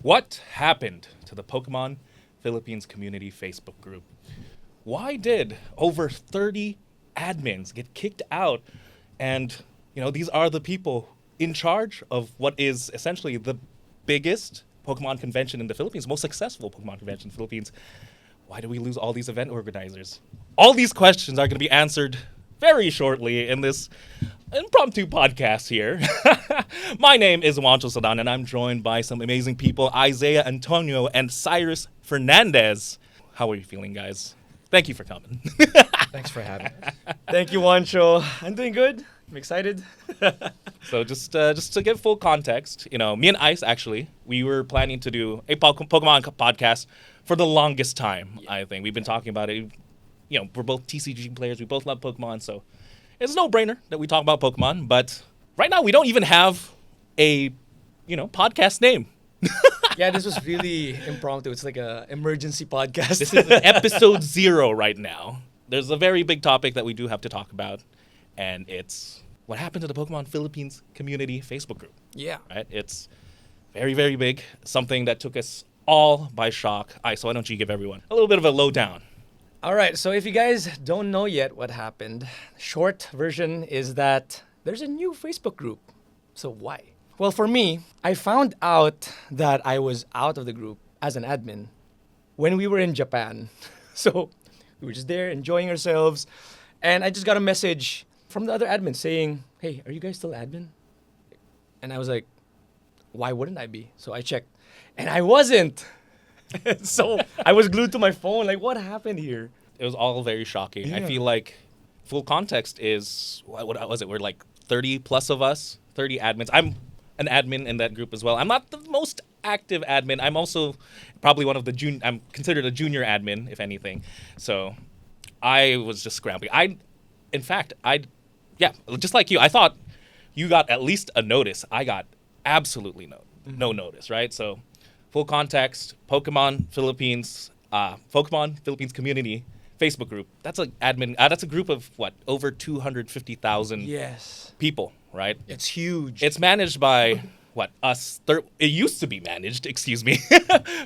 What happened to the Pokemon Philippines community Facebook group? Why did over 30 admins get kicked out? And, these are the people in charge of what is essentially the biggest Pokemon convention in the Philippines, most successful Pokemon convention in the Philippines. Why do we lose all these event organizers? All these questions are going to be answered very shortly in this impromptu podcast here. My name is Juancho Sadan, and I'm joined by some amazing people, Isaiah Antonio and Cyrus Fernandez. How are you feeling, guys? Thank you for coming. Thanks for having us. Thank you, Juancho. I'm doing good. I'm excited. So just to give full context, me and Ice, actually, we were planning to do a Pokemon podcast for the longest time, I think. We've been talking about it. We're both TCG players. We both love Pokemon, so it's a no-brainer that we talk about Pokemon. But right now, we don't even have a, podcast name. Yeah, this was really impromptu. It's like an emergency podcast. This is episode 0 right now. There's a very big topic that we do have to talk about, and it's what happened to the Pokemon Philippines community Facebook group. Yeah. Right? It's very, very big. Something that took us all by shock. So why don't you give everyone a little bit of a lowdown? All right, so if you guys don't know yet what happened, short version is that there's a new Facebook group. So why? Well, for me, I found out that I was out of the group as an admin when we were in Japan. So we were just there enjoying ourselves. And I just got a message from the other admin saying, "Hey, are you guys still admin?" And I was like, why wouldn't I be? So I checked. And I wasn't. So I was glued to my phone. Like, what happened here? It was all very shocking. Yeah. I feel like full context is, what was it? We're like 30 plus of us, 30 admins. I'm an admin in that group as well. I'm not the most active admin. I'm also probably one of the I'm considered a junior admin, if anything. So I was just scrambling. Just like you, I thought you got at least a notice. I got absolutely no notice, right? So full context, Pokemon Philippines community Facebook group. That's a admin. That's a group of over 250,000 Yes. people, right? It's huge. It's managed by us. It used to be managed,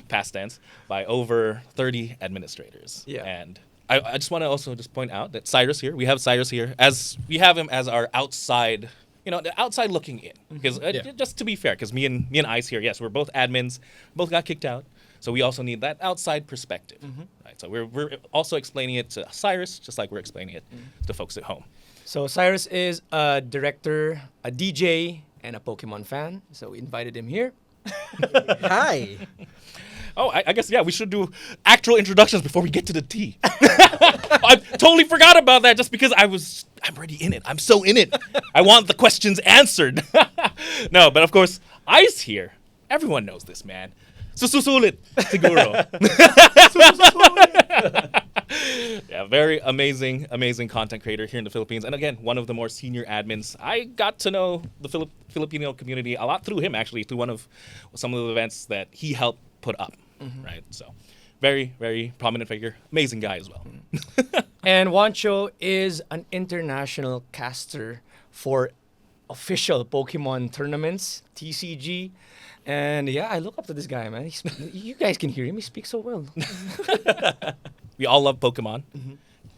past tense, by over 30 administrators. Yeah. And I just want to also just point out that Cyrus here. We have Cyrus here as we have him as our outside. The outside looking in, because just to be fair, because me and Ice here, yes, we're both admins, both got kicked out, so we also need that outside perspective, right? So we're also explaining it to Cyrus, just like we're explaining it to folks at home. So Cyrus is a director, a DJ, and a Pokemon fan. So we invited him here. Hi. Oh, I guess we should do actual introductions before we get to the tea. I totally forgot about that, just because I'm already in it. I'm so in it. I want the questions answered. No, but of course, Ice here. Everyone knows this man. Sususulit, siguro. Yeah, very amazing content creator here in the Philippines. And again, one of the more senior admins. I got to know the Filipino community a lot through him, actually, through some of the events that he helped put up, right? So very, very prominent figure. Amazing guy as well. And Juancho is an international caster for official Pokemon tournaments, TCG. And I look up to this guy, man. You guys can hear him. He speaks so well. We all love Pokemon.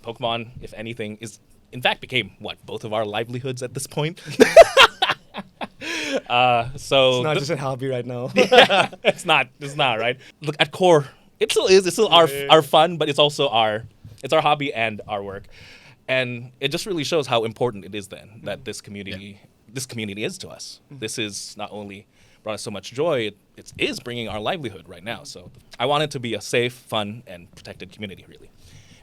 Pokemon, if anything, in fact became both of our livelihoods at this point. So It's not just a hobby right now. it's not, right? Look, at core, it still is. It's still our fun, but it's also our hobby and our work. And it just really shows how important it is then that this community is to us. This is not only brought us so much joy, it is bringing our livelihood right now. So I want it to be a safe, fun, and protected community, really.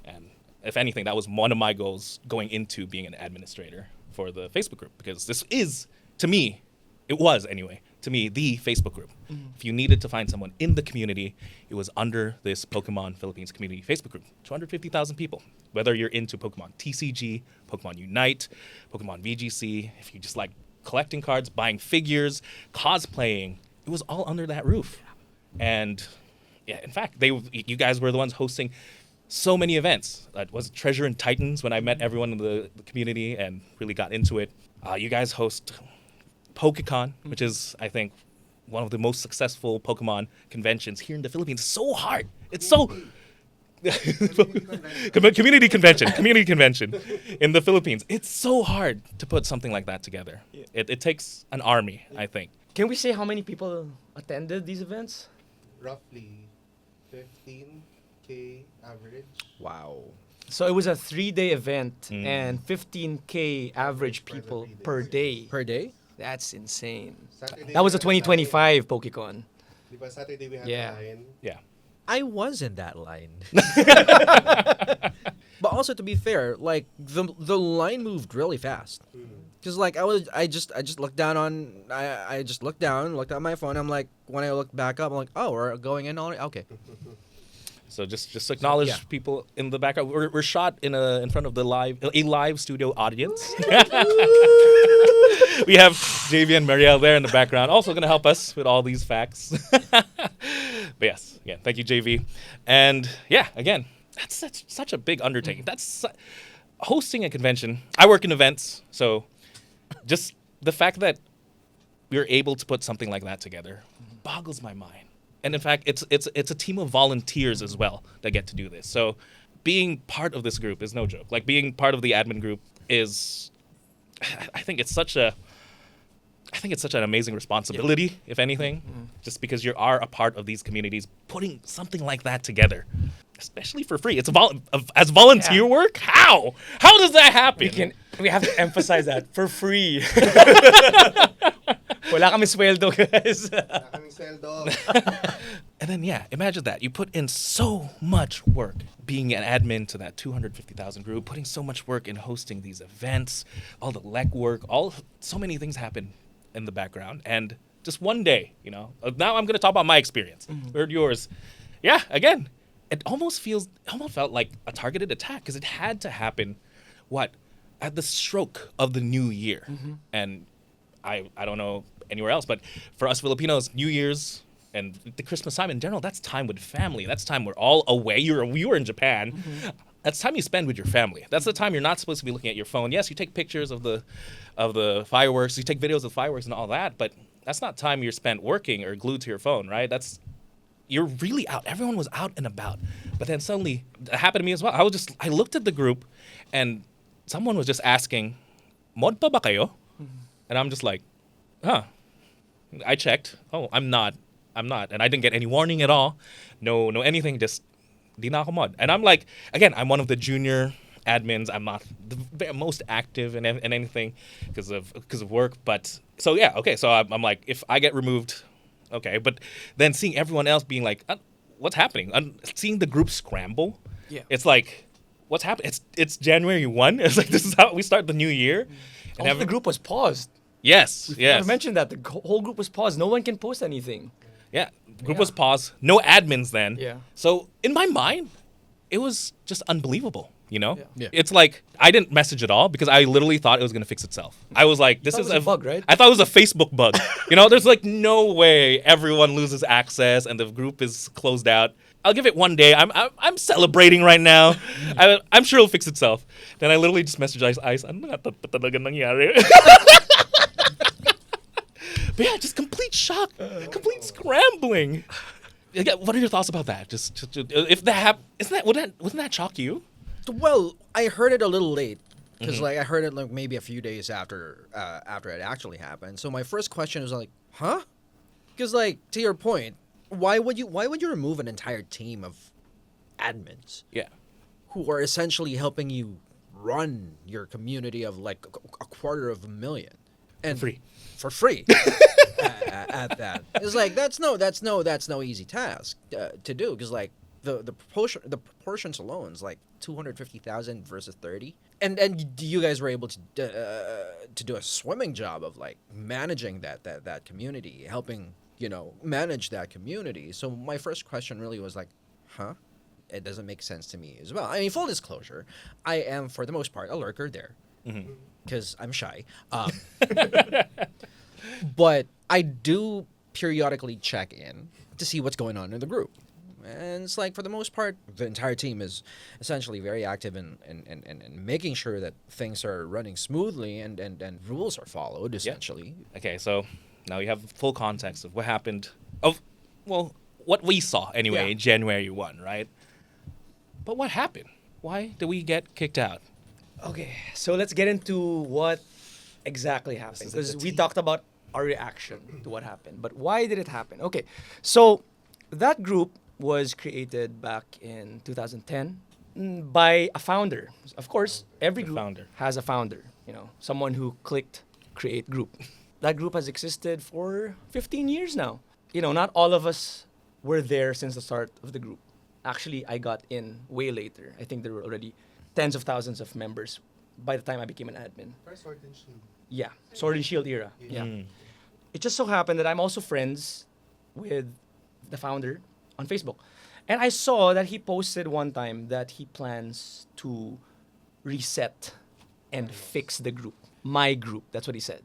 And if anything, that was one of my goals going into being an administrator for the Facebook group, because this is, to me, the Facebook group. If you needed to find someone in the community, it was under this Pokemon Philippines community Facebook group. 250,000 people. Whether you're into Pokemon TCG, Pokemon Unite, Pokemon VGC, if you just like collecting cards, buying figures, cosplaying, it was all under that roof. And in fact, you guys were the ones hosting so many events. Was Treasure and Titans when I met everyone in the community and really got into it. You guys host Pokecon, which is, I think, one of the most successful Pokemon conventions here in the Philippines. So hard. It's so community convention in the Philippines. It's so hard to put something like that together. It takes an army, I think. Can we say how many people attended these events? Roughly 15K average. Wow. So it was a 3-day event and 15K average people per day. Per day? That's insane. Saturday That was a we had 2025 Pokemon. Diba Saturday we had Yeah. line. Yeah. I was in that line. But also to be fair, like the line moved really fast. Cause like I just looked down on I just looked down, looked at my phone. I'm like, when I looked back up, I'm like, oh, we're going in already. Okay. So just acknowledge yeah. people in the background. We're shot in front of a live studio audience. We have JV and Marielle there in the background, also going to help us with all these facts. But yes, again, thank you, JV. And yeah, again, that's such a big undertaking. Hosting a convention. I work in events, so just the fact that we're able to put something like that together boggles my mind. And in fact, it's a team of volunteers as well that get to do this. So being part of this group is no joke. Like being part of the admin group is, I think it's such an amazing responsibility, if anything, just because you are a part of these communities, putting something like that together, especially for free. It's as volunteer work. How does that happen? We have to emphasize that for free. Wala kami sweldo, guys. Wala kaming sweldo. And then, yeah, imagine that. You put in so much work being an admin to that 250,000 group, putting so much work in hosting these events, all the legwork, so many things happen in the background. And just one day, now I'm going to talk about my experience. Heard yours. Yeah, again, it almost felt like a targeted attack because it had to happen, at the stroke of the new year. And I don't know anywhere else, but for us Filipinos, New Year's and the Christmas time in general, that's time with family. That's time we're all away. We were in Japan. That's time you spend with your family. That's the time you're not supposed to be looking at your phone. Yes, you take pictures of the fireworks, you take videos of fireworks and all that, but that's not time you're spent working or glued to your phone, right? You're really out. Everyone was out and about. But then suddenly, it happened to me as well. I looked at the group and someone was just asking, "Mod pa ba kayo?" And I'm just like, huh. I checked. Oh, I'm not. And I didn't get any warning at all. No anything, just di na ako mod. And I'm like, again, I'm one of the junior admins. I'm not the most active in anything because of work. But, so yeah, okay. So I'm like, if I get removed, okay. But then seeing everyone else being like, what's happening? Seeing the group scramble. Yeah. It's like, what's happening? It's January 1. It's like, this is how we start the new year. And Also, the group was paused. Yes. I mentioned that the whole group was paused. No one can post anything. Yeah, group was paused. No admins then. Yeah. So in my mind, it was just unbelievable. Yeah. It's like I didn't message at all because I literally thought it was gonna fix itself. I was like, "This thought is it was a bug, right? I thought it was a Facebook bug. There's like no way everyone loses access and the group is closed out. I'll give it one day. I'm celebrating right now. I'm sure it'll fix itself. Then I literally just messaged Ice. Ano nga talaga nangyari? But yeah, just complete shock, complete scrambling. Yeah, what are your thoughts about that? If that happened, wouldn't that shock you? Well, I heard it a little late because I heard it like maybe a few days after it actually happened. So my first question was like, huh? Because to your point, why would you remove an entire team of admins? Yeah. Who are essentially helping you run your community of like a $250,000 and for free at that. It's like that's no easy task to do because like the proportions alone is like 250,000 versus 30, and you guys were able to do a swimming job of like managing that community, helping manage that community. So my first question really was like, huh? It doesn't make sense to me as well. I mean, full disclosure, I am for the most part a lurker there because I'm shy. But I do periodically check in to see what's going on in the group. And it's like, for the most part, the entire team is essentially very active in making sure that things are running smoothly and rules are followed, essentially. Okay, so Now you have full context of what happened. What we saw anyway, Yeah. in January 1, right? But what happened? Why did we get kicked out? Okay, so let's get into what exactly happened, is because the we tea. talked about our reaction to what happened, but why did it happen? Okay, so that group was created back in 2010 by a founder. Of course, every The group founder. has a founder, someone who clicked create group. That group has existed for 15 years now. Not all of us were there since the start of the group. Actually, I got in way later. I think there were already tens of thousands of members by the time I became an admin. First Sword and Shield. Yeah, Sword and Shield era. Yeah. Mm. It just so happened that I'm also friends with the founder on Facebook. And I saw that he posted one time that he plans to reset and fix the group. My group, that's what he said.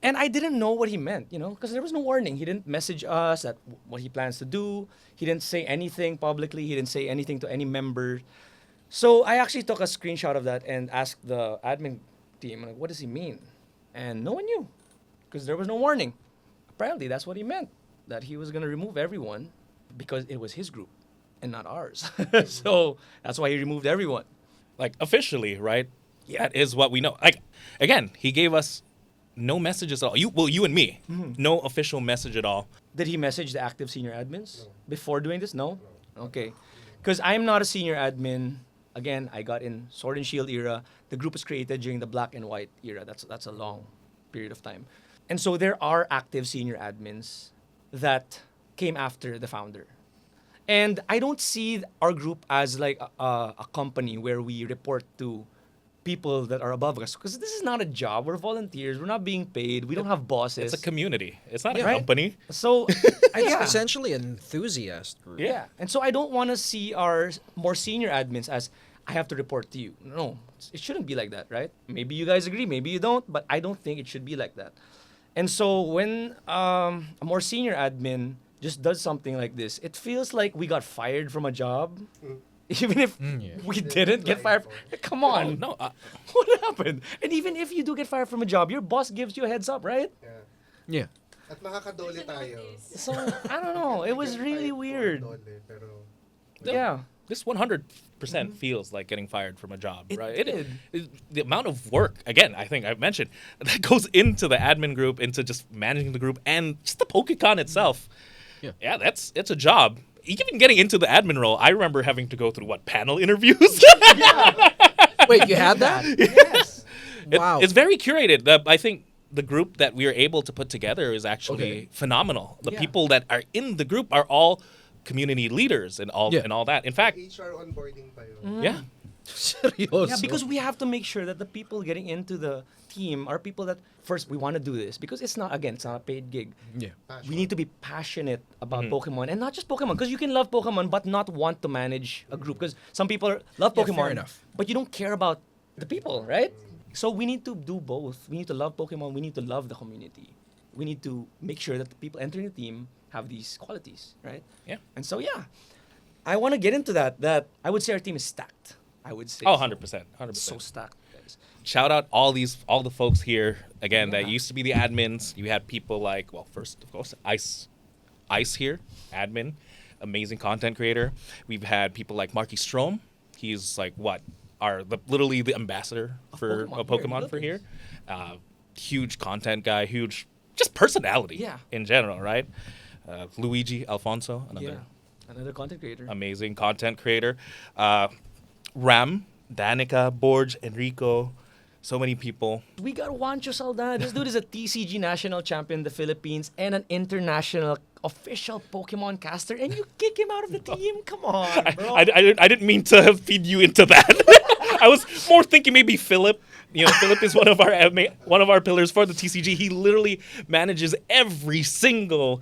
And I didn't know what he meant, because there was no warning. He didn't message us that what he plans to do. He didn't say anything publicly. He didn't say anything to any member. So I actually took a screenshot of that and asked the admin team, like, what does he mean? And no one knew because there was no warning. Apparently, that's what he meant, that he was going to remove everyone because it was his group and not ours. So that's why he removed everyone. Like officially, right? Yeah. That is what we know. Like again, he gave us no messages at all. You and me, no official message at all. Did he message the active senior admins before doing this? No? Okay. Because I'm not a senior admin. Again, I got in Sword and Shield era. The group was created during the Black and White era. That's a long period of time. And so there are active senior admins that came after the founder. And I don't see our group as like a company where we report to people that are above us, because this is not a job. We're volunteers. We're not being paid. We don't have bosses. It's a community. It's not a Right? company. So yeah. Essentially an enthusiast group. Yeah. And so I don't want to see our more senior admins as I have to report to you. No, it shouldn't be like that, right? Maybe you guys agree, maybe you don't, but I don't think it should be like that. And so when a more senior admin just does something like this, it feels like we got fired from a job. Even if we didn't get fired. Come on. No, What happened? And even if you do get fired from a job, your boss gives you a heads up, right? Yeah. Yeah. At makakadole tayo. So, I don't know. It was really weird. Dole, pero Yeah. this 100% feels like getting fired from a job, It right? did. The amount of work, again, I think I've mentioned, that goes into the admin group, into just managing the group, and just the PokeCon itself. Yeah. It's a job. Even getting into the admin role, I remember having to go through panel interviews. Wait, you had that? Yes. Wow. It's very curated. I think the group that we are able to put together is actually Okay. phenomenal. The Yeah. people that are in the group are all community leaders and all Yeah. and all that. In fact, HR onboarding pa yun. yeah. Seryoso. Yeah, because we have to make sure that the people getting into the team are people that first we want to do this because it's not a paid gig. Yeah. We need to be passionate about Pokemon, and not just Pokemon, because you can love Pokemon but not want to manage a group. Because some people love Yeah, Pokemon, fair enough. but you don't care about the people, right? So we need to do both. We need to love Pokemon. We need to love the community. We need to make sure that the people entering the team have these qualities, right? Yeah. And so yeah, I want to get into that. That I would say our team is stacked. I would say. Oh, 100%. 100%. So stacked, guys. Shout out all the folks here again that Yeah. used to be the admins. You had people like, well, first of course, Ice here, admin, amazing content creator. We've had people like Marky Strom. He's like literally the ambassador for Pokemon Pokemon here, for here. Huge content guy, huge just personality Yeah. in general, right? Luigi Alfonso, another Yeah, another content creator. amazing content creator. Ram, Danica, Borge, Enrico, so many people. We got Juancho Saldana. This dude is a TCG national champion in the Philippines and an international official Pokemon caster, and you kick him out of the team? Come on, bro. I didn't mean to feed you into that. I was more thinking maybe Philip. Philip is one of our pillars for the TCG. He literally manages every single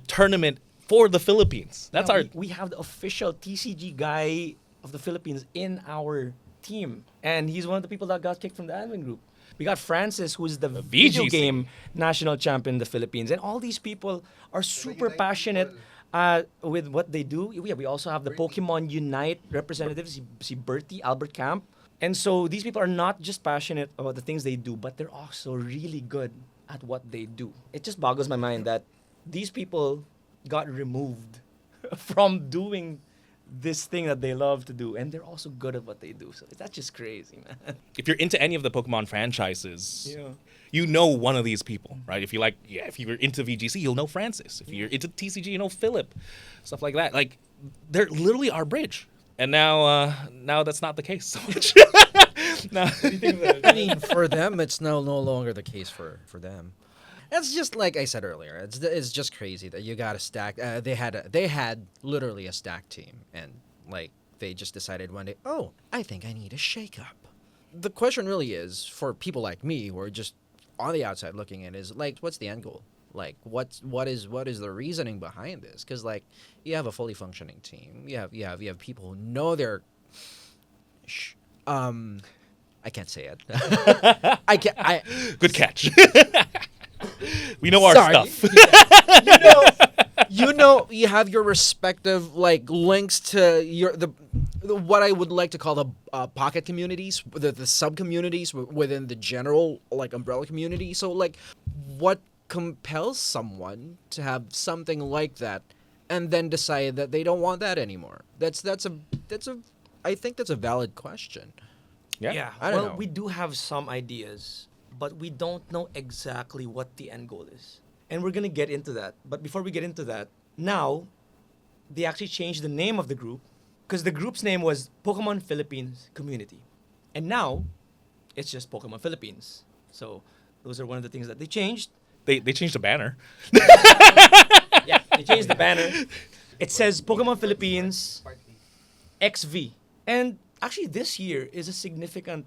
tournament for the Philippines. That's Yeah, we have the official TCG guy of the Philippines in our team, and he's one of the people that got kicked from the admin group. We got Francis, who's the video VGC. game national champion in the Philippines, and all these people are super Unite passionate people. with what they do. We also have the Pokemon Unite representatives, si Bertie, Albert Camp. And so these people are not just passionate about the things they do, but they're also really good at what they do. It just boggles my mind that these people got removed from doing this thing that they love to do, and they're also good at what they do. So that's just crazy, man. If you're into any of the Pokemon franchises, Yeah. you know one of these people, right? If you're into VGC, you'll know Francis. If you're into TCG, you know Philip, stuff like that. Like, they're literally our bridge. And now that's not the case so much. No. I mean, for them, it's no longer the case for them. It's just like I said earlier. It's just crazy that you got a stack. They had literally a stack team, and like they just decided one day, oh, I think I need a shakeup. The question really is for people like me who are just on the outside looking in is like, what's the end goal? Like, what is the reasoning behind this? Because like, you have a fully functioning team. You have people who know their. I can't say it. I can't. Good catch. We know our Sorry. stuff. You have your respective like links to the what I would like to call the pocket communities, the sub communities within the general like umbrella community. So like, what compels someone to have something like that, and then decide that they don't want that anymore? That's a I think that's a valid question. Yeah. I don't Well, know. we do have some ideas, but we don't know exactly what the end goal is. And we're going to get into that. But before we get into that, now they actually changed the name of the group because the group's name was Pokemon Philippines Community. And now it's just Pokemon Philippines. So those are one of the things that they changed. They changed the banner. Yeah, they changed the banner. It says Pokemon Philippines XV. And actually this year is a significant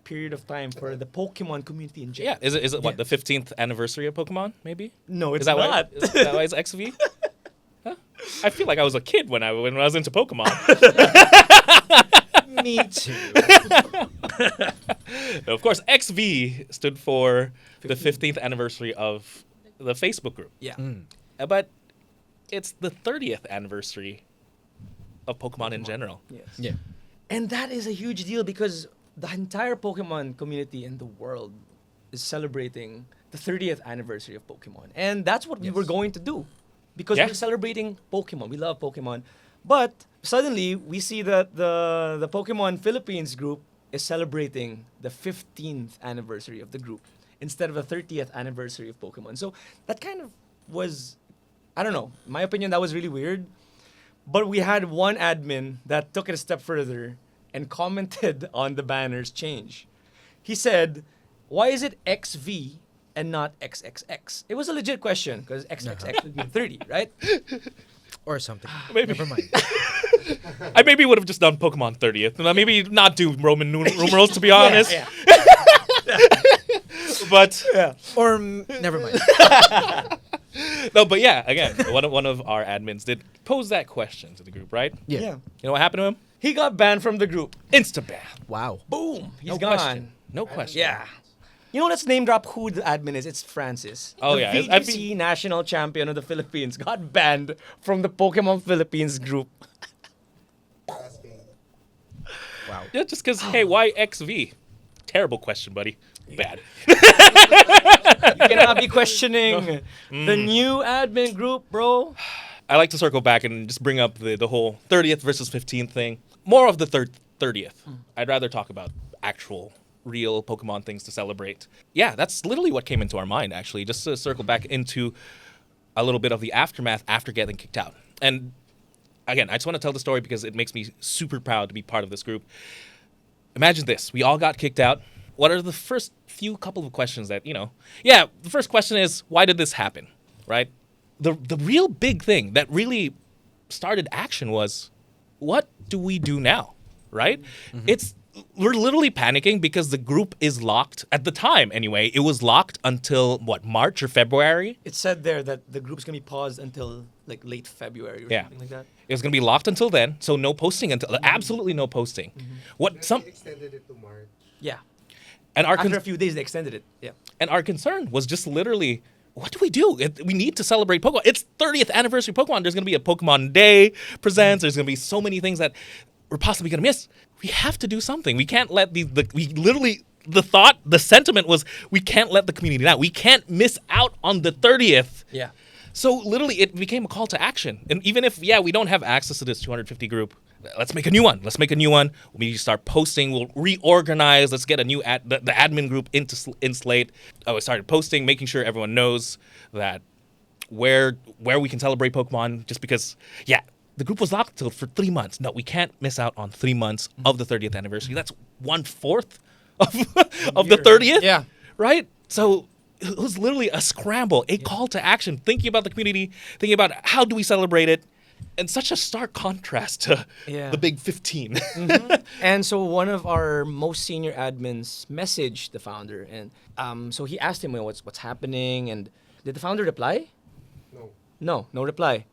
period of time for the Pokemon community in general. Yeah. Is it what, the 15th anniversary of Pokemon? Maybe. No, it's Is that not. why? Is that why it's XV? Huh? I feel like I was a kid when I was into Pokemon. Me too. No, of course, XV stood for the 15th anniversary of the Facebook group. Yeah. But it's the 30th anniversary of Pokemon in general. Yes. Yeah. And that is a huge deal because the entire Pokemon community in the world is celebrating the 30th anniversary of Pokemon. And that's what we were going to do because Yeah. we're celebrating Pokemon. We love Pokemon. But suddenly we see that the Pokemon Philippines group is celebrating the 15th anniversary of the group instead of the 30th anniversary of Pokemon. So that kind of was, I don't know, in my opinion, that was really weird. But we had one admin that took it a step further and commented on the banner's change. He said, why is it XV and not XXX? It was a legit question because XXX would mean 30, right? Or something. Maybe. Never mind. I maybe would have just done Pokemon 30th. And maybe not do Roman numerals, to be honest. Yeah. But Or never mind. no, but yeah, again, one of our admins did pose that question to the group, right? Yeah. Yeah. You know what happened to him? He got banned from the group. Insta ban. Wow. Boom. He's No gone. question. No question. Yeah. You know, let's name drop who the admin is. It's Francis. Oh, the yeah. VGC national champion of the Philippines got banned from the Pokemon Philippines group. Wow. Yeah, just because, hey, why XV? Terrible question, buddy. Bad. You cannot be questioning the new admin group, bro. I like to circle back and just bring up the whole 30th versus 15th thing. More of the 30th. I'd rather talk about actual, real Pokemon things to celebrate. Yeah, that's literally what came into our mind, actually, just to circle back into a little bit of the aftermath after getting kicked out. And again, I just want to tell the story because it makes me super proud to be part of this group. Imagine this. We all got kicked out. What are the first few couple of questions that, the first question is, why did this happen, right? The real big thing that really started action was, what do we do now, right? We're literally panicking because the group is locked. At the time, anyway, it was locked until, March or February? It said there that the group's going to be paused until like late February or something like that. It was going to be locked until then, so no posting until, absolutely no posting. They extended it to March. Yeah. And our After a few days, they extended it. Yeah. And our concern was just literally, what do we do? We need to celebrate Pokemon. It's 30th anniversary Pokemon. There's going to be a Pokemon Day presents. There's going to be so many things that we're possibly going to miss. We have to do something. We can't let we literally the sentiment was, we can't let the community down. We can't miss out on the 30th. Yeah. So literally, it became a call to action. And even if, we don't have access to this 250 group, let's make a new one. Let's make a new one. We start posting. We'll reorganize. Let's get a new the admin group in Slate. I started posting, making sure everyone knows that where we can celebrate Pokemon. Just because, the group was locked for 3 months. No, we can't miss out on 3 months of the 30th anniversary. That's 1/4 of the 30th. Yeah. Right? So it was literally a scramble, a call to action, thinking about the community, thinking about how do we celebrate it, and such a stark contrast to the big 15. And so one of our most senior admins messaged the founder, and so he asked him, what's happening, and did the founder reply? No. No reply.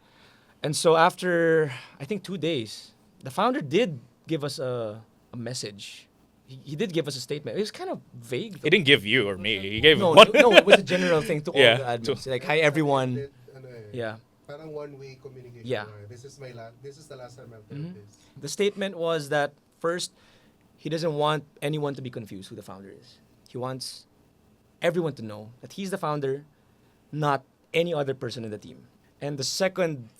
And so after, I think 2 days, the founder did give us a message. He did give us a statement. It was kind of vague. He didn't give you or me. He gave No, one. no, it was a general thing to all Yeah, the admins. Like, hi everyone. Yeah. Parang one-way communication. Yeah. This is the last time I'll tell this. The statement was that first, he doesn't want anyone to be confused who the founder is. He wants everyone to know that he's the founder, not any other person in the team. And the second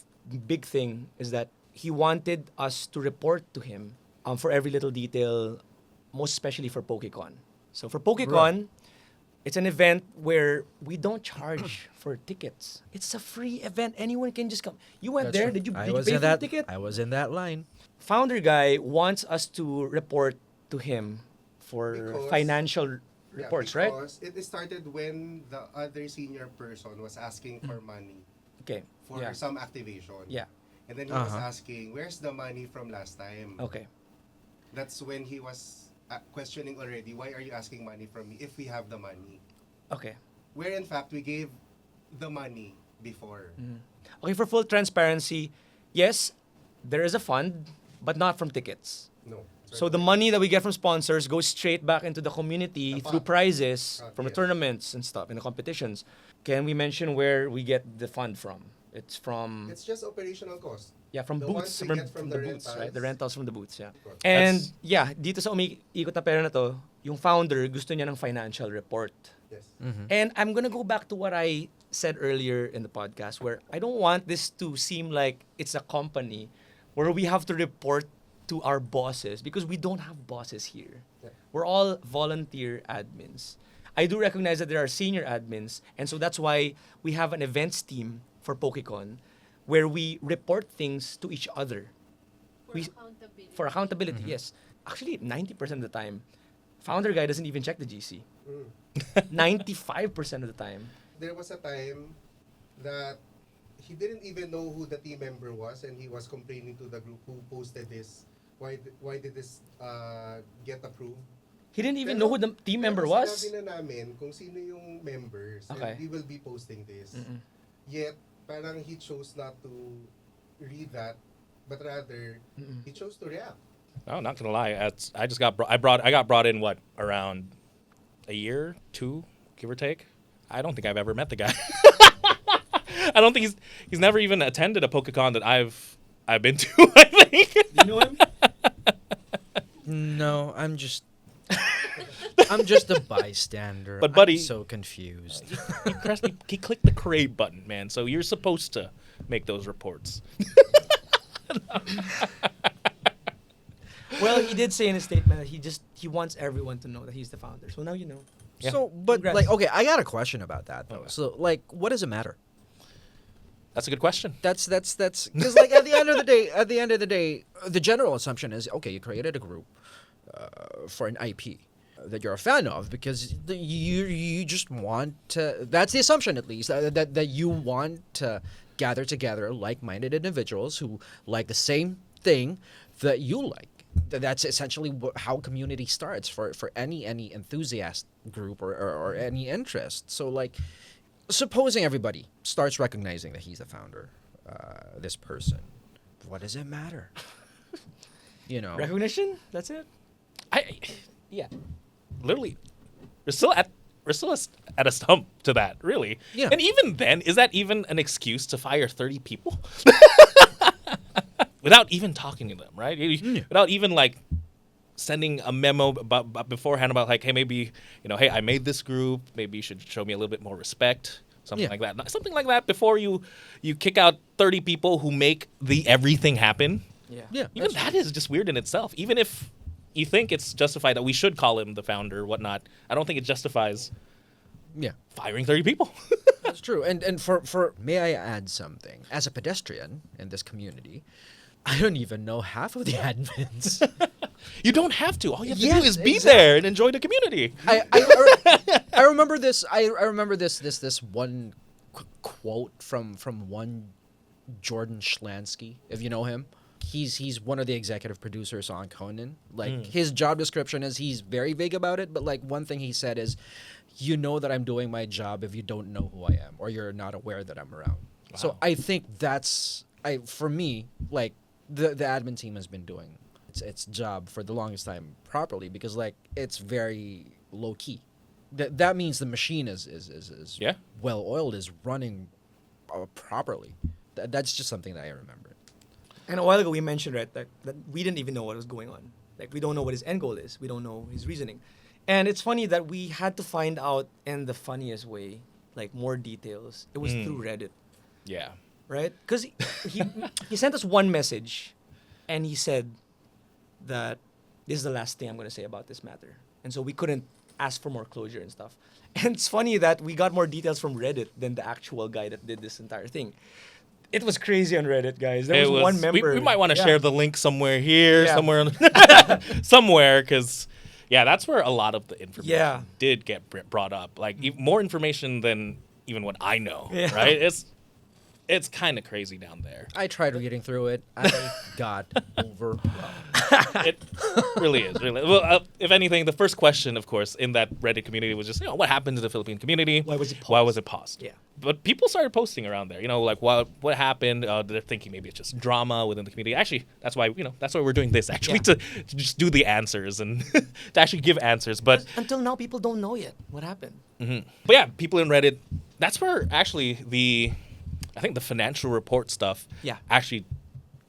big thing is that he wanted us to report to him for every little detail, most especially for Pokécon. So for Pokécon, it's an event where we don't charge for tickets. It's a free event. Anyone can just come. You went there. Did you pay for the ticket? I was in that line. Founder guy wants us to report to him for Because- financial reports, right? Because it started when the other senior person was asking for money Okay. for Yeah. some activation. Yeah. And then he was asking, where's the money from last time? Okay. That's when he was questioning already, why are you asking money from me if we have the money? Okay. Where in fact we gave the money before. Okay, for full transparency, yes, there is a fund, but not from tickets. No. So the money that we get from sponsors goes straight back into the community The through fund. prizes from the Yes. tournaments and stuff, and the competitions. Can we mention where we get the fund from? It's from It's just operational cost. from the booths, ones we get from the the booths, right? rentals. The rentals from the booths, yeah. Correct. And That's- dito sa umiikot na pera na to, yung founder gusto niya ng financial report. Yes. And I'm gonna go back to what I said earlier in the podcast, where I don't want this to seem like it's a company where we have to report to our bosses, because we don't have bosses here. Yeah. We're all volunteer admins. I do recognize that there are senior admins, and so that's why we have an events team for Pokécon where we report things to each other. For accountability, yes. Actually, 90% of the time, founder guy doesn't even check the GC. 95% of the time. There was a time that he didn't even know who the team member was, and he was complaining to the group who posted this. Why did this get approved? He didn't even know who the team member was. Sinabi na namin kung sino yung members, Okay. and we will be posting this. Yet, parang he chose not to read that, but rather he chose to react. No, not gonna lie. I just got I got brought in around a year, 2, give or take. I don't think I've ever met the guy. I don't think he's never even attended a PokeCon that I've been to. I think. Do you know him? No, I'm just a bystander. But, buddy- I'm so confused. he clicked the create button, man. So you're supposed to make those reports. Well, he did say in his statement that he wants everyone to know that he's the founder. So now you know. Yeah. So, but Congrats. like, okay, I got a question about that though. Okay. So, like, what does it matter? That's a good question. That's because like at the end of the day, the general assumption is okay. You created a group for an IP that you're a fan of because you just want to. That's the assumption, at least, that you want to gather together like-minded individuals who like the same thing that you like. That's essentially how community starts for any enthusiast group or any interest. So like, supposing everybody starts recognizing that he's the founder, this person, what does it matter? You know, Recognition? That's it? Yeah, literally, we're still at a stump to that, really. Yeah. And even then, is that even an excuse to fire 30 people? Without even talking to them, right? Without even like sending a memo about beforehand about like, hey, maybe, hey, I made this group. Maybe you should show me a little bit more respect. Something like that. Something like that before you kick out 30 people who make the everything happen. Yeah. Even that is just weird in itself. Even if you think it's justified that we should call him the founder or whatnot, I don't think it justifies firing 30 people. That's true. And for may I add something? As a pedestrian in this community, I don't even know half of the admins. You don't have to. All you have to Yes, do is be exactly. there and enjoy the community. I remember this. I remember this one quote from one Jordan Schlansky, if you know him. He's one of the executive producers on Conan. Like his job description is he's very vague about it, but like one thing he said is, you know that I'm doing my job if you don't know who I am or you're not aware that I'm around. Wow. So I think that's for me, like the admin team has been doing its job for the longest time properly, because like it's very low key. That means the machine is well oiled, is running properly. That's just something that I remember. And a while ago we mentioned, right, that we didn't even know what was going on. Like, we don't know what his end goal is. We don't know his reasoning. And it's funny that we had to find out in the funniest way, like more details. It was through Reddit, Yeah. right? Because he sent us one message, and he said that this is the last thing I'm going to say about this matter. And so we couldn't ask for more closure and stuff. And it's funny that we got more details from Reddit than the actual guy that did this entire thing. It was crazy on Reddit, guys. There was one member. We might want to share the link somewhere here, Yeah. somewhere, because that's where a lot of the information did get brought up. Like more information than even what I know, right? It's kind of crazy down there. I tried reading through it. I got overwhelmed. It really is. Really. Well, if anything, the first question, of course, in that Reddit community was just, what happened to the Philippine community? Why was it paused? Why was it paused? Yeah. But people started posting around there, like what happened. They're thinking maybe it's just drama within the community. Actually, that's why we're doing this, actually, to just do the answers and to actually give answers. But until now, people don't know yet what happened. But yeah, people in Reddit, that's where actually I think the financial report stuff actually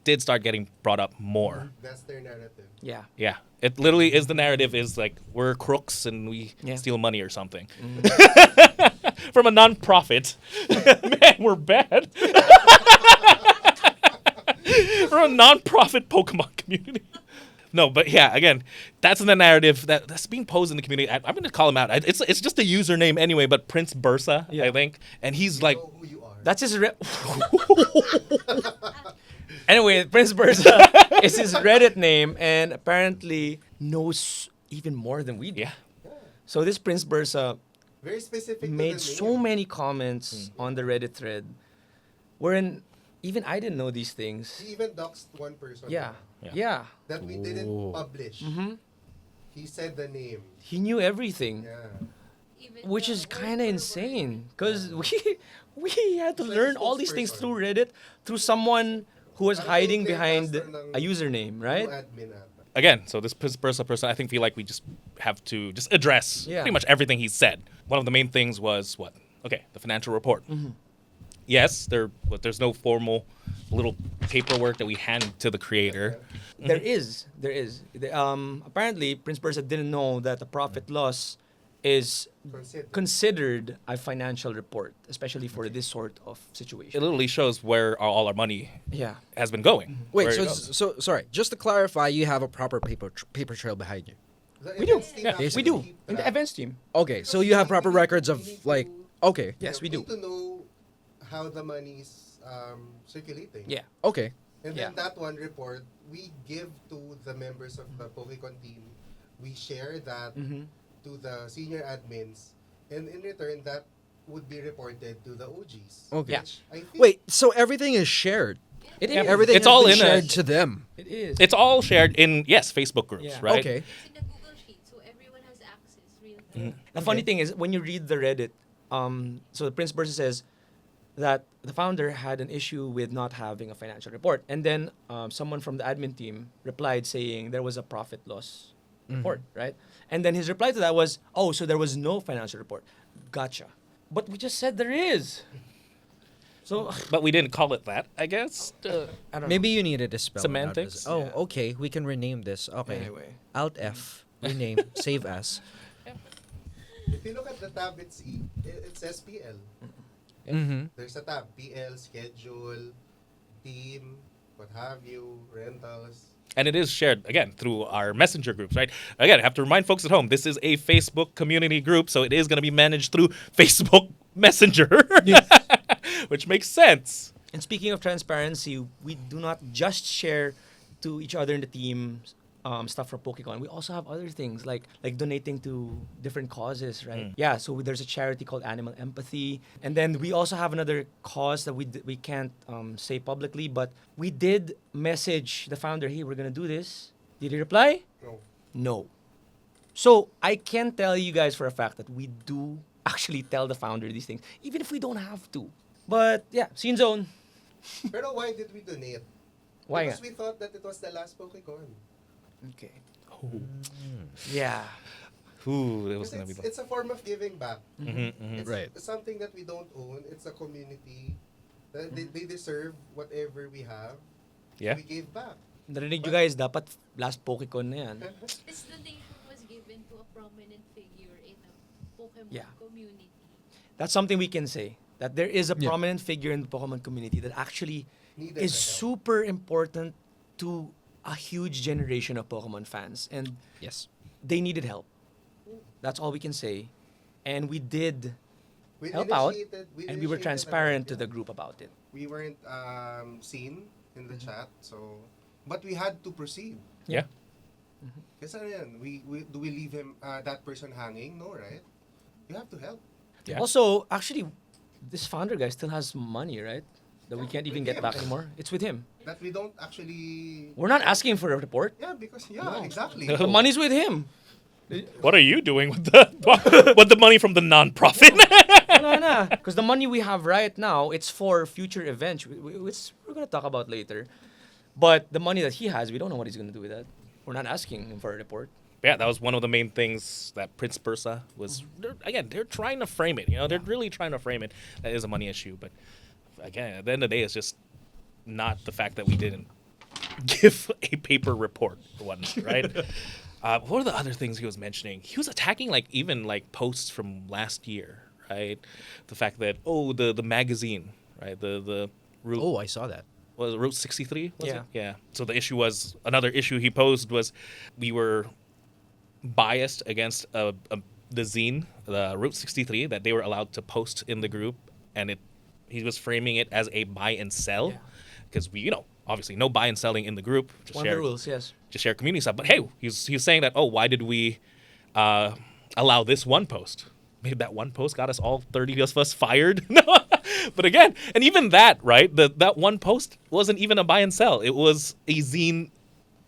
did start getting brought up more. That's their narrative. Yeah. Yeah. It literally is, the narrative is like we're crooks and we steal money or something. From a non-profit. Man, we're bad. From a non-profit Pokemon community. No, but yeah, again, that's the narrative that's being posed in the community. I'm going to call him out. It's just a username anyway, but Prince Bursa, I think. And he's like... Know who you are. That's his... Anyway, Prince Bursa is his Reddit name, and apparently knows even more than we do. Yeah. So this Prince Bursa Very specific. made to the so name. many comments on the Reddit thread, wherein even I didn't know these things. He even doxed one person. Yeah. Yeah. Yeah. That we didn't publish. He said the name. He knew everything, Yeah. which is kind of insane, because we had to learn all these things through Reddit, through someone who was hiding behind a username, right? No admin ata. Again, so this person, I think, feel like we just have to just address pretty much everything he said. One of the main things was what? Okay, the financial report. Yes, there's no formal little paperwork that we hand to the creator. There is. Apparently, Prince Bursa didn't know that the profit loss is considered a financial report, especially for this sort of It situation. literally shows where all our money Yeah. has been going. Wait, where so it goes. so sorry. Just to clarify, you have a proper paper trail behind you. The We do. events team Yeah, actually we do. keep In the track. events team. Okay, so you have proper records of like. Okay. Yes, we need do. to know how the money is circulating. Yeah. Okay. And then Yeah. that one report, we give to the members of the Pokémon team. We share that to the senior admins. And in return, that would be reported to the OGs. Okay. Yeah. Which I think Wait, so everything is shared. It is. Everything It's has all been in a- shared to them. It is. It's all shared in, Facebook groups, Yeah. right? Okay. It's in the Google Sheet, so everyone has access real time. The funny thing is, when you read the Reddit, so the Prince Bursa says that the founder had an issue with not having a financial report. And then someone from the admin team replied saying there was a profit loss report, right? And then his reply to that was, oh, so there was no financial report. Gotcha. But we just said there is. So But we didn't call it that, I guess. I don't Maybe you needed to spell Semantics? it out. Yeah. Okay, we can rename this. Okay. Anyway. Alt F, rename, save as. If you look at the tab, it's SPL. Mm-hmm. There's a tab, PL, schedule, team, what have you, rentals. And it is shared, again, through our messenger groups, right? Again, I have to remind folks at home, this is a Facebook community group, so it is going to be managed through Facebook Messenger, which makes sense. And speaking of transparency, we do not just share to each other in the team stuff from Pokémon. We also have other things like donating to different causes, right? Yeah, so there's a charity called Animal Empathy, and then we also have another cause that we can't say publicly, but we did message the founder, hey, we're gonna do this. Did he reply? No. No. So I can tell you guys for a fact that we do actually tell the founder these things, even if we don't have to. But yeah, Scene Zone. Pero why did we donate? Why Because nga? we thought that it was the last Pokémon. Okay. Yeah. Ooh, it was Because going to be... it's a form of giving back. It's Right. something that we don't own. It's a community. That they deserve whatever we have. Yeah. We gave back. Narinig nyo guys, dapat last Pokémon na yan. This donation was given to a prominent figure in a Pokemon Yeah. community. That's something we can say. That there is a Yeah. prominent figure in the Pokemon community that actually Needed is the help. super important to a huge generation of Pokemon fans. And Yes. they needed help. That's all we can say. And we did We help out. initiated- And we were initiated transparent to yeah. the group about it. We weren't seen in the chat, so but we had to proceed. Yeah. Kasi ano yan, do we leave him that person hanging? No, right? You have to help. Yeah. Also, actually, this founder guy still has money, right? That we Yeah, can't even with get him. back anymore. It's with him. That we don't actually. We're not asking for a report. Yeah, because No. exactly. The money's with him. What are you doing with the money from the non-profit? No. Because the money we have right now, it's for future events, which we're going to talk about later. But the money that he has, we don't know what he's going to do with that. We're not asking him for a report. Yeah, that was one of the main things that Prince Bursa was. They're trying to frame it. They're really trying to frame it. That is a money issue, but again, at the end of the day, it's just not the fact that we didn't give a paper report or whatnot, right? What were the other things he was mentioning? He was attacking even posts from last year, right? The fact that the magazine, right? The Route, Oh, I saw that. was it Route 63? Was Yeah. it? Yeah. So the issue was another issue he posed was we were biased against the zine, the Route 63, that they were allowed to post in the group, and he was framing it as a buy and sell, Yeah. because we obviously no buy and selling in the group. Just One of share, the rules, yes. just share community stuff. But hey, he was saying that why did we allow this one post? Maybe that one post got us all 30 of us fired. No, but again, and even that, right? That one post wasn't even a buy and sell. It was a zine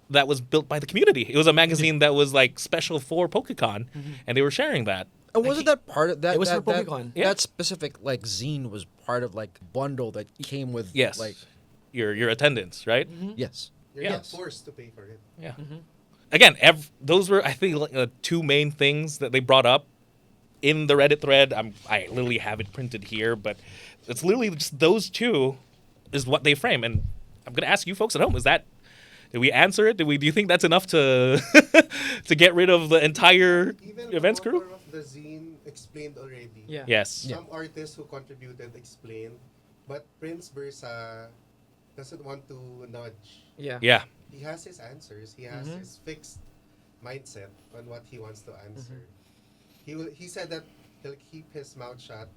that was built by the community. It was a magazine that was special for PokeCon, and they were sharing that. And wasn't that part of that? It was that, for that, Pokémon. Yeah. that specific zine was part of bundle that came with Yes, your attendance, right? yes. You're Yeah. not forced to pay for it. Yeah. Again, those were I think two main things that they brought up in the Reddit thread. I literally have it printed here, but it's literally just those two is what they frame. And I'm gonna ask you folks at home: did we answer it? Do you think that's enough to to get rid of the entire Even events the crew? author of the zine explained already. Yeah. Yes. Yeah. Some artists who contributed explained, but Prince Bursa doesn't want to nudge. Yeah. Yeah. He has his answers. He has his fixed mindset on what he wants to answer. He said that he'll keep his mouth shut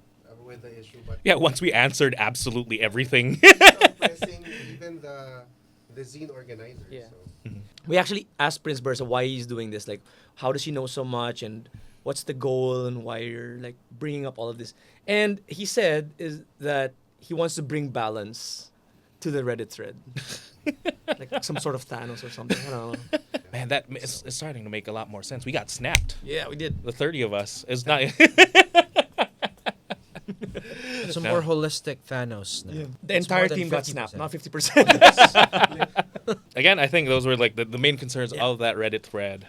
with the issue, but Yeah. Once we answered absolutely everything. without pressing even the zine organizer. Yeah. So. We actually asked Prince Bursa why he's doing this. Like, how does he know so much, and what's the goal, and why you're bringing up all of this. And he said is that he wants to bring balance to the Reddit thread, like some sort of Thanos or something. I don't know. Man, it's starting to make a lot more sense. We got snapped. Yeah, we did. The 30 of us. It's not. It's a more holistic Thanos now. The It's entire more than team got 50%. snapped, not 50%. Again, I think those were the main concerns of that Reddit thread.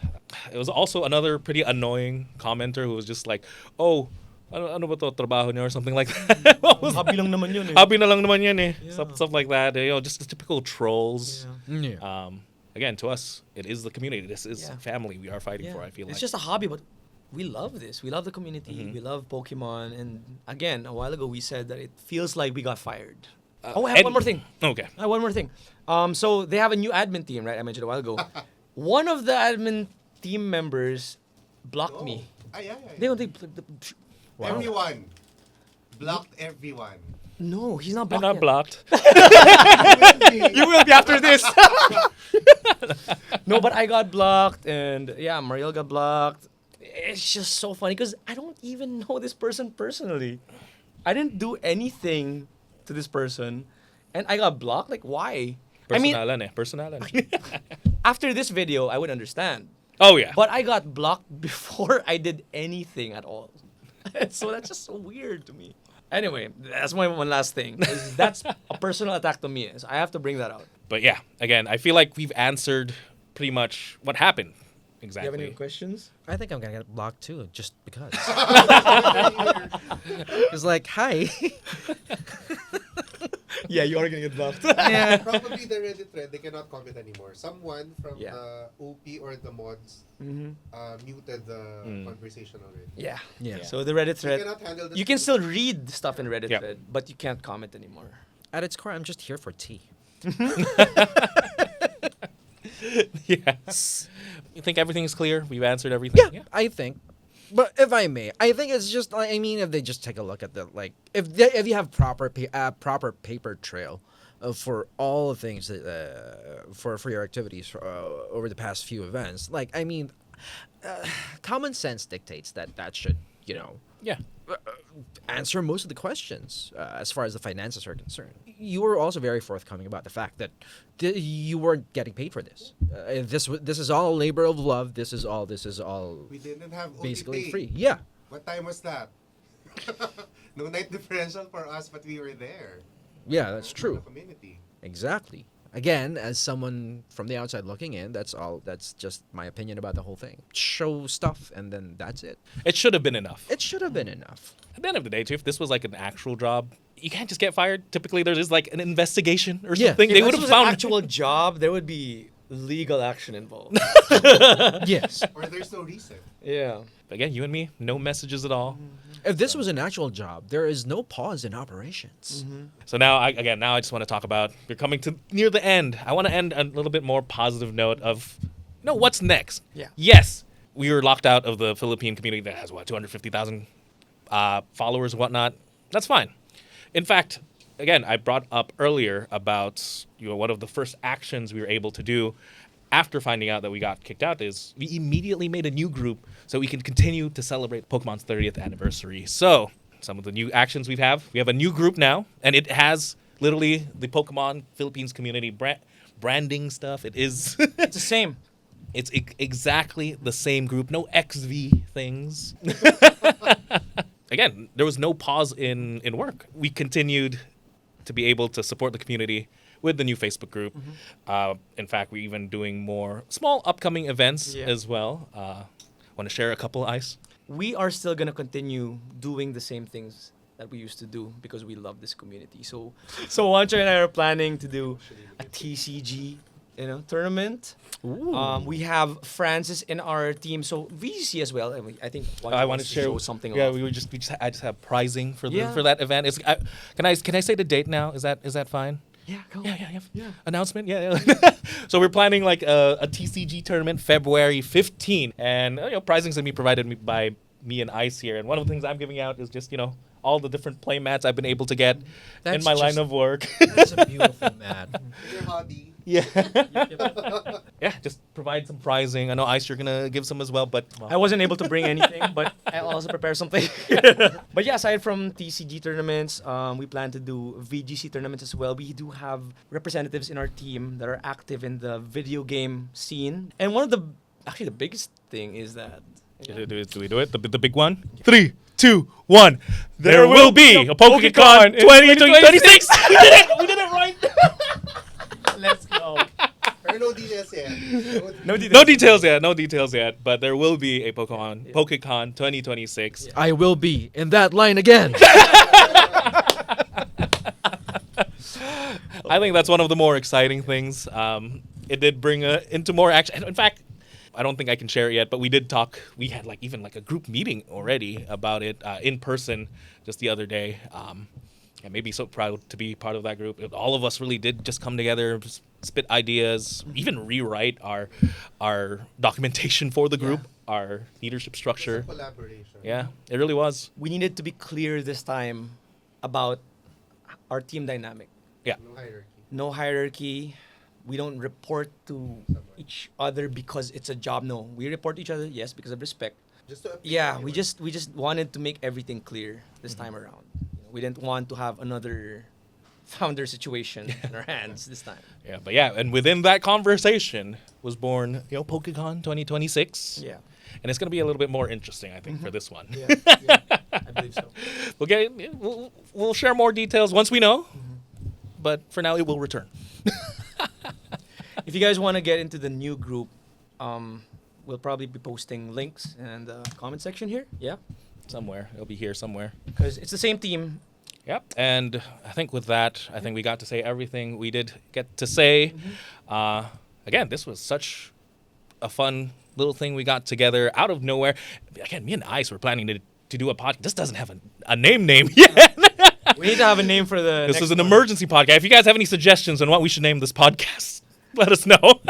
It was also another pretty annoying commenter who was just like, "Oh, ano ba to, trabaho niyo or something like that. What was Hobby lang naman yun eh. Hobby na lang naman yan eh. Yeah. Stuff like that. Just the typical trolls. Yeah. Yeah. Again, to us, it is the community. This is Yeah. family we are fighting Yeah. for, I feel It's like. just a hobby, but we love this. We love the community. Mhm. We love Pokemon. And again, a while ago we said that it feels like we got fired. I have and- one more thing. Okay. I have one more thing. So they have a new admin team, right? I mentioned a while ago. One of the admin team members blocked me. They don't think. Everyone. Blocked everyone. No, he's not I'm blocked. not blocked. You will be after this. No, but I got blocked, and yeah, Mariel got blocked. It's just so funny because I don't even know this person personally. I didn't do anything to this person, and I got blocked. Like, why? I mean, Personalan. after this video, I would understand. Oh, yeah. But I got blocked before I did anything at all. So that's just so weird to me. Anyway, that's my one last thing. That's a personal attack to me. So I have to bring that out. But yeah, again, I feel like we've answered pretty much what happened. Do you Exactly. have any questions? I think I'm gonna get blocked too, just because. It's like, hi. Yeah, you are gonna get blocked. Yeah. Probably the Reddit thread, they cannot comment anymore. Someone from Yeah. the OP or the mods muted the conversation already. Yeah. Yeah. So the Reddit You thread, cannot handle the you can still read stuff in Reddit Yeah. thread, but you can't comment anymore. At its core, I'm just here for tea. Yes. You think everything is clear? We've answered everything? Yeah, I think. But if I may, I think it's just. I mean, if they just take a look at the if you have proper paper trail for all the things that for your activities over the past few events, like I mean, common sense dictates that should Yeah. answer most of the questions as far as the finances are concerned. You were also very forthcoming about the fact that you weren't getting paid for this. This is all labor of love. This is all. We didn't have OT basically pay. free. Yeah. What time was that? No night differential for us, but we were there. Yeah, that's For true. the community. Exactly. Again, as someone from the outside looking in, that's all. That's just my opinion about the whole thing. Show stuff, and then that's it. It should have been enough. It should have been enough. At the end of the day, too, if this was like an actual job, you can't just get fired. Typically, there is like an investigation or Yeah. something. If They this would have was found an actual job, there would be legal action involved. Yes. Or there's no reason. Yeah. Again, you and me, no messages at all. If this was an actual job, there is no pause in operations. So now, I just want to talk about, we're coming to near the end. I want to end a little bit more positive note of, what's next? Yeah. Yes, we were locked out of the Philippine community that has, 250,000 followers and whatnot. That's fine. In fact, again, I brought up earlier about, one of the first actions we were able to do after finding out that we got kicked out is we immediately made a new group so we can continue to celebrate Pokemon's 30th anniversary. So, some of the new actions we have a new group now, and it has literally the Pokemon Philippines community branding stuff. It is It's the same. it's exactly the same group, no XV things. Again, there was no pause in work. We continued to be able to support the community with the new Facebook group. In fact, we're even doing more small upcoming events Yeah. as well. Want to share a couple, Ice? We are still gonna continue doing the same things that we used to do because we love this community. So Wancho and I are planning to do a TCG, tournament. We have Francis in our team, so VGC as well. I think Wancho I wants want to share show something. Yeah, off. I just have prizing for Yeah. for that event. Can I say the date now? Is that fine? Yeah, go. Yeah. Announcement, yeah. So we're planning like a TCG tournament February 15, and prizing's gonna be provided by me and Ice here. And one of the things I'm giving out is just all the different play mats I've been able to get in That's my just- line of work. That's a beautiful mat. Your hobby. Yeah. Yeah, just provide some prizing. I know Ice, you're gonna give some as well, but I wasn't able to bring anything, but I'll also prepare something. But yeah, aside from TCG tournaments, we plan to do VGC tournaments as well. We do have representatives in our team that are active in the video game scene. And the biggest thing is that do we do it? The big one? 3, 2, 1. There will be a PokeCon in 2026. We did it! We did it right! let's go. Pero no details yet. No details. No details yet. But there will be a Pokécon 2026. I will be in that line again. I think that's one of the more exciting things. It did bring into more action. In fact, I don't think I can share it yet, but we did talk. We had even a group meeting already about it in person just the other day. And maybe so proud to be part of that group. All of us really did just come together, spit ideas, even rewrite our documentation for the group, our leadership structure. It's a collaboration. Yeah, it really was. We needed to be clear this time about our team dynamic. Yeah. No hierarchy. No hierarchy. We don't report to each other because it's a job. No, we report to each other, yes, because of respect. Just to appease Yeah, everyone. we just wanted to make everything clear this time around. We didn't want to have another founder situation in our hands this time. Yeah, but yeah, and within that conversation was born, Pokémon 2026. Yeah. And it's going to be a little bit more interesting, I think, for this one. Yeah, yeah, I believe so. We'll share more details once we know. But for now, it will return. If you guys want to get into the new group, we'll probably be posting links in the comment section here. Yeah, Somewhere. It'll be here somewhere. because it's the same team. Yep. And I think with that, I think we got to say everything we did get to say. Again, this was such a fun little thing we got together out of nowhere. Again, me and Ice were planning to do a podcast. This doesn't have a name yet. We need to have a name for the. This next is an one. emergency podcast. If you guys have any suggestions on what we should name this podcast, let us know.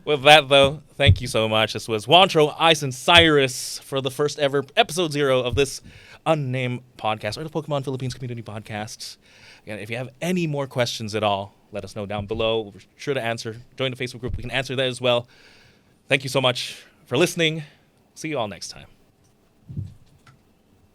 With that, though, thank you so much. This was Wantro, Ice, and Cyrus for the first ever episode 0 of this unnamed podcast, or the Pokemon Philippines Community Podcast. Again, if you have any more questions at all, let us know down below. We're sure to answer. Join the Facebook group. We can answer that as well. Thank you so much for listening. See you all next time.